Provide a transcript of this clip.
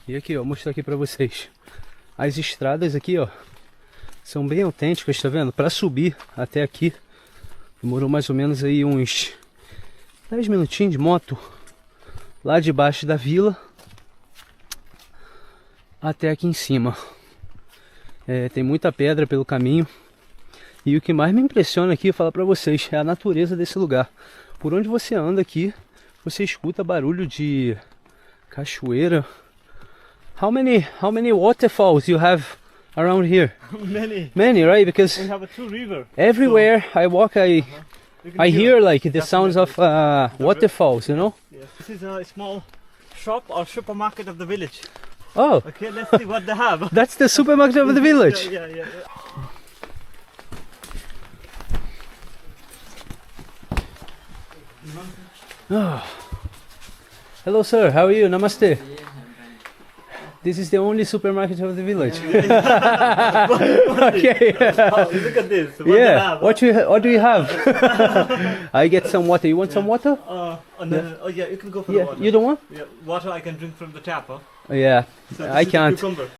E aqui, ó, vou mostrar aqui pra vocês. As estradas aqui, ó, são bem autênticas, tá vendo? Pra subir até aqui, demorou mais ou menos aí uns 10 minutinhos de moto. Lá debaixo da vila até aqui em cima. Tem muita pedra pelo caminho. E o que mais me impressiona aqui, eu falar pra vocês, é a natureza desse lugar. Por onde você anda aqui, você escuta barulho de cachoeira. How many waterfalls you have around here? Many, right? Because We have a two river. everywhere I walk, You can I hear like the sounds of waterfalls, you know? Yes. This is a small shop or supermarket of the village. Oh, Okay, let's see what they have. that's the supermarket of the village. Yeah. Oh. Hello, sir. How are you? Namaste. This is the only supermarket of the village. Okay. Oh, look at this. What they Yeah. have. What do you have? I get some water. You want some water? Oh yeah, you can go for the Yeah. water. You don't want? Yeah, water I can drink from the tap. Huh? Yeah. So this I is the can't. cucumber.